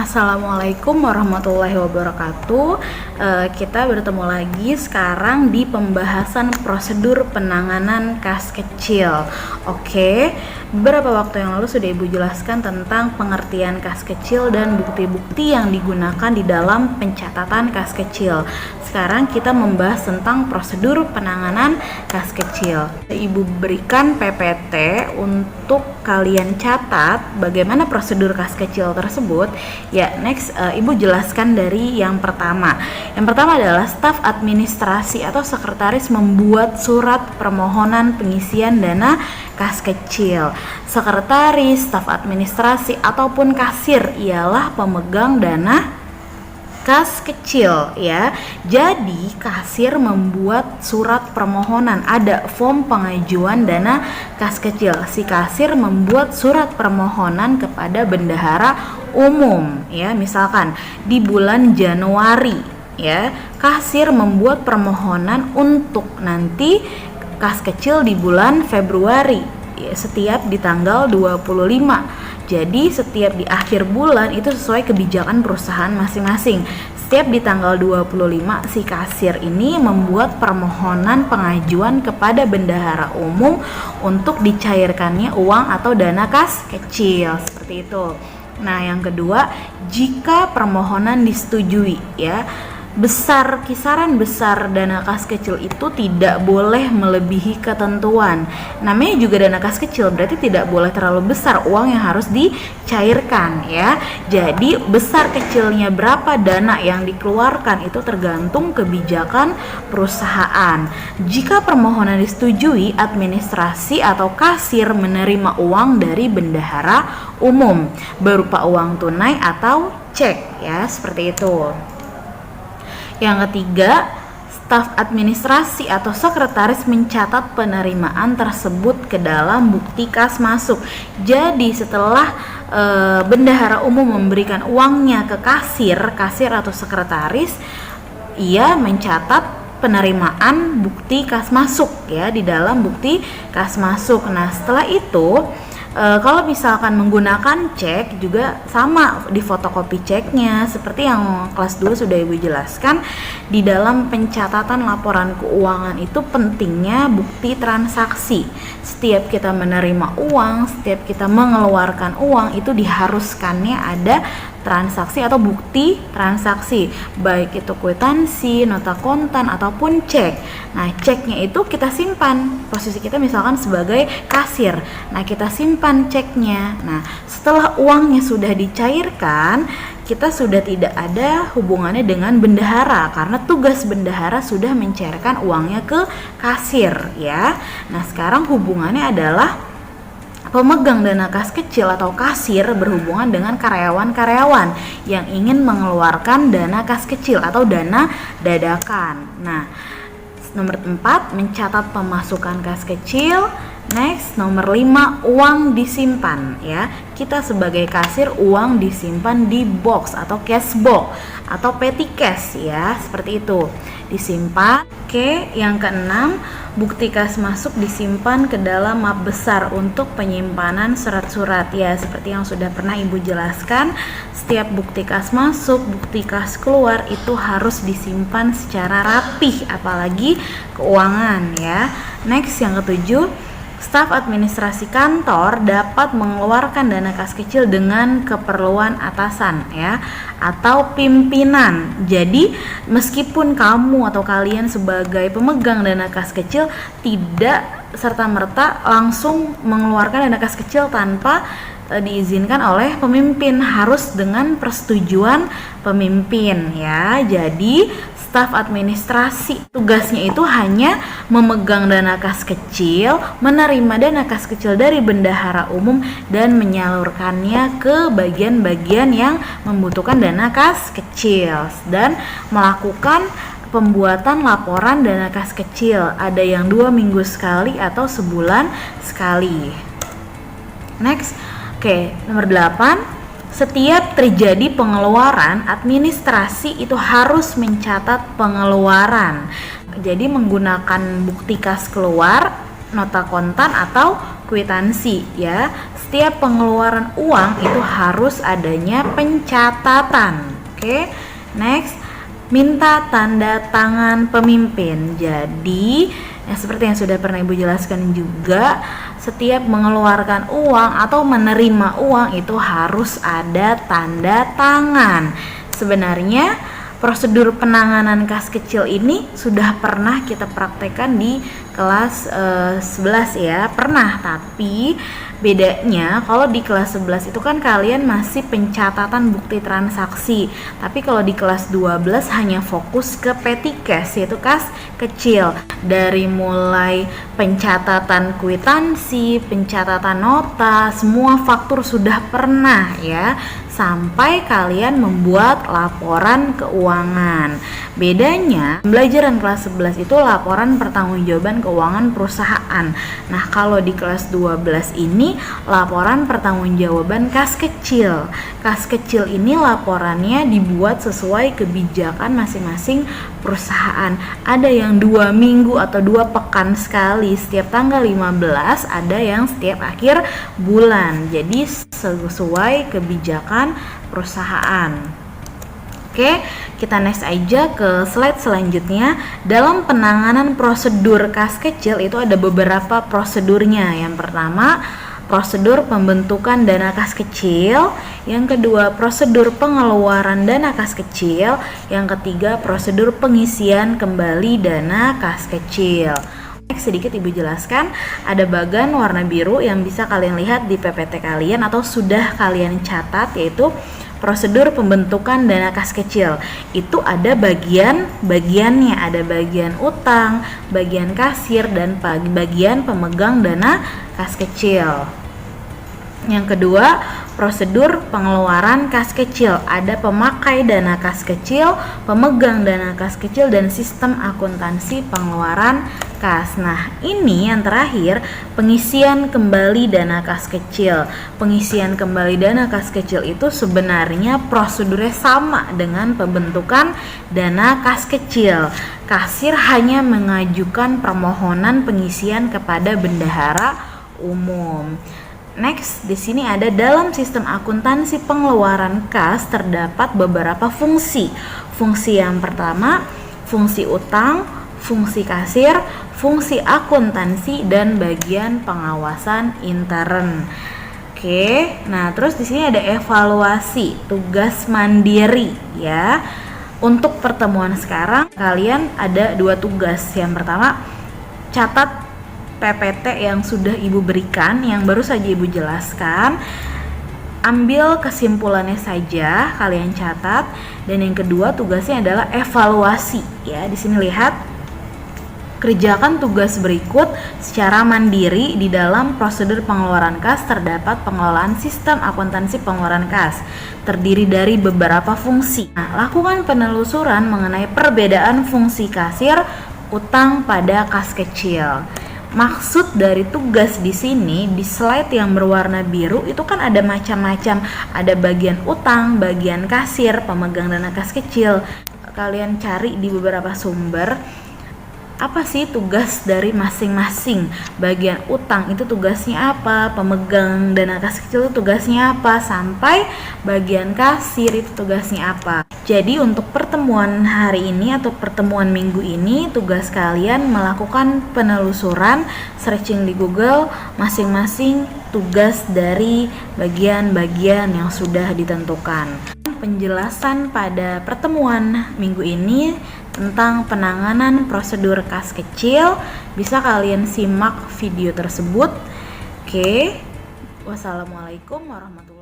Assalamualaikum warahmatullahi wabarakatuh. Kita bertemu lagi sekarang di pembahasan prosedur penanganan kas kecil. Oke, beberapa waktu yang lalu sudah Ibu jelaskan tentang pengertian kas kecil dan bukti-bukti yang digunakan di dalam pencatatan kas kecil. Sekarang kita membahas tentang prosedur penanganan kas kecil. Ibu berikan PPT untuk kalian catat bagaimana prosedur kas kecil tersebut. Ya, next Ibu jelaskan dari yang pertama. Yang pertama adalah staf administrasi atau sekretaris membuat surat permohonan pengisian dana kas kecil. Sekretaris, staf administrasi ataupun kasir ialah pemegang dana kas kecil ya. Jadi kasir membuat surat permohonan, ada form pengajuan dana kas kecil. Si kasir membuat surat permohonan kepada bendahara umum ya. Misalkan di bulan Januari ya, kasir membuat permohonan untuk nanti kas kecil di bulan Februari ya, setiap di tanggal 25. Jadi setiap di akhir bulan itu sesuai kebijakan perusahaan masing-masing. Setiap di tanggal 25 si kasir ini membuat permohonan pengajuan kepada bendahara umum untuk dicairkannya uang atau dana kas kecil, seperti itu. Nah, yang kedua, jika permohonan disetujui ya, kisaran besar dana kas kecil itu tidak boleh melebihi ketentuan. Namanya juga dana kas kecil, berarti tidak boleh terlalu besar uang yang harus dicairkan ya. Jadi besar kecilnya berapa dana yang dikeluarkan itu tergantung kebijakan perusahaan. Jika permohonan disetujui, administrasi atau kasir menerima uang dari bendahara umum berupa uang tunai atau cek ya, seperti itu. Yang ketiga, staf administrasi atau sekretaris mencatat penerimaan tersebut ke dalam bukti kas masuk. Jadi setelah bendahara umum memberikan uangnya ke kasir atau sekretaris, ia mencatat penerimaan bukti kas masuk ya di dalam bukti kas masuk. Nah, setelah itu kalau misalkan menggunakan cek juga sama, di fotokopi ceknya seperti yang kelas 2 sudah Ibu jelaskan. Di dalam pencatatan laporan keuangan itu pentingnya bukti transaksi. Setiap kita menerima uang, setiap kita mengeluarkan uang itu diharuskannya ada transaksi atau bukti transaksi, baik itu kwitansi, nota kontan ataupun cek. Nah, ceknya itu kita simpan, posisi kita misalkan sebagai kasir. Nah, kita simpan ceknya. Nah, setelah uangnya sudah dicairkan, kita sudah tidak ada hubungannya dengan bendahara karena tugas bendahara sudah mencairkan uangnya ke kasir ya. Nah, sekarang hubungannya adalah pemegang dana kas kecil atau kasir berhubungan dengan karyawan-karyawan yang ingin mengeluarkan dana kas kecil atau dana dadakan. Nah, nomor 4, mencatat pemasukan kas kecil. Next, nomor 5, uang disimpan ya. Kita sebagai kasir uang disimpan di box atau cash box atau petty cash ya, seperti itu. Disimpan. Oke, yang keenam, bukti kas masuk disimpan ke dalam map besar untuk penyimpanan surat-surat ya, seperti yang sudah pernah Ibu jelaskan. Setiap bukti kas masuk, bukti kas keluar itu harus disimpan secara rapih, apalagi keuangan ya. Next, yang ketujuh, staf administrasi kantor dapat mengeluarkan dana kas kecil dengan keperluan atasan ya atau pimpinan. Jadi meskipun kamu atau kalian sebagai pemegang dana kas kecil tidak serta-merta langsung mengeluarkan dana kas kecil tanpa diizinkan oleh pemimpin, harus dengan persetujuan pemimpin ya. Jadi staf administrasi tugasnya itu hanya memegang dana kas kecil, menerima dana kas kecil dari bendahara umum dan menyalurkannya ke bagian-bagian yang membutuhkan dana kas kecil dan melakukan pembuatan laporan dana kas kecil, ada yang 2 minggu sekali atau sebulan sekali. Next, oke, nomor 8. Setiap terjadi pengeluaran, administrasi itu harus mencatat pengeluaran. Jadi menggunakan bukti kas keluar, nota kontan atau kwitansi ya. setiap pengeluaran uang itu harus adanya pencatatan. Oke, next, minta tanda tangan pemimpin. Jadi, seperti yang sudah pernah Ibu jelaskan juga, setiap mengeluarkan uang atau menerima uang itu harus ada tanda tangan. Sebenarnya prosedur penanganan kas kecil ini sudah pernah kita praktekkan di kelas 11 ya, pernah, tapi bedanya kalau di kelas 11 itu kan kalian masih pencatatan bukti transaksi, tapi kalau di kelas 12 hanya fokus ke petty cash, yaitu kas kecil, dari mulai pencatatan kwitansi, pencatatan nota, semua faktur sudah pernah ya, sampai kalian membuat laporan keuangan. Bedanya, pembelajaran kelas 11 itu laporan pertanggungjawaban keuangan perusahaan. Nah, kalau di kelas 12 ini laporan pertanggungjawaban kas kecil. Kas kecil ini laporannya dibuat sesuai kebijakan masing-masing perusahaan. Ada yang 2 minggu atau 2 pekan sekali setiap tanggal 15, ada yang setiap akhir bulan. Jadi sesuai kebijakan perusahaan. Oke, kita next aja ke slide selanjutnya. Dalam penanganan prosedur kas kecil itu ada beberapa prosedurnya. Yang pertama, prosedur pembentukan dana kas kecil. Yang kedua, prosedur pengeluaran dana kas kecil. Yang ketiga, prosedur pengisian kembali dana kas kecil. Sedikit Ibu jelaskan, ada bagan warna biru yang bisa kalian lihat di PPT kalian atau sudah kalian catat, yaitu prosedur pembentukan dana kas kecil. Itu ada bagiannya, ada bagian utang, bagian kasir, dan bagian pemegang dana kas kecil. Yang kedua, prosedur pengeluaran kas kecil. Ada pemakai dana kas kecil, pemegang dana kas kecil, dan sistem akuntansi pengeluaran kas. Nah, ini yang terakhir, pengisian kembali dana kas kecil. Pengisian kembali dana kas kecil itu sebenarnya prosedurnya sama dengan pembentukan dana kas kecil. Kasir hanya mengajukan permohonan pengisian kepada bendahara umum. Next, di sini ada dalam sistem akuntansi pengeluaran kas terdapat beberapa fungsi. Fungsi yang pertama, fungsi utang, fungsi kasir, fungsi akuntansi, dan bagian pengawasan intern. Oke, nah terus di sini ada evaluasi tugas mandiri ya. Untuk pertemuan sekarang kalian ada 2 tugas. Yang pertama, catat PPT yang sudah Ibu berikan, yang baru saja Ibu jelaskan. Ambil kesimpulannya saja, kalian catat. Dan yang kedua, tugasnya adalah evaluasi ya. Di sini lihat, kerjakan tugas berikut secara mandiri. Di dalam prosedur pengeluaran kas terdapat pengelolaan sistem akuntansi pengeluaran kas, terdiri dari beberapa fungsi. Nah, lakukan penelusuran mengenai perbedaan fungsi kasir, utang pada kas kecil. Maksud dari tugas di sini, di slide yang berwarna biru itu kan ada macam-macam, ada bagian utang, bagian kasir, pemegang dana kas kecil. Kalian cari di beberapa sumber apa sih tugas dari masing-masing. Bagian utang itu tugasnya apa, pemegang dana kas kecil itu tugasnya apa, sampai bagian kasir itu tugasnya apa. Jadi untuk pertemuan hari ini atau pertemuan minggu ini, tugas kalian melakukan penelusuran, searching di Google masing-masing tugas dari bagian-bagian yang sudah ditentukan. Penjelasan pada pertemuan minggu ini tentang penanganan prosedur kas kecil bisa kalian simak video tersebut. Oke, wassalamualaikum warahmatullahi wabarakatuh.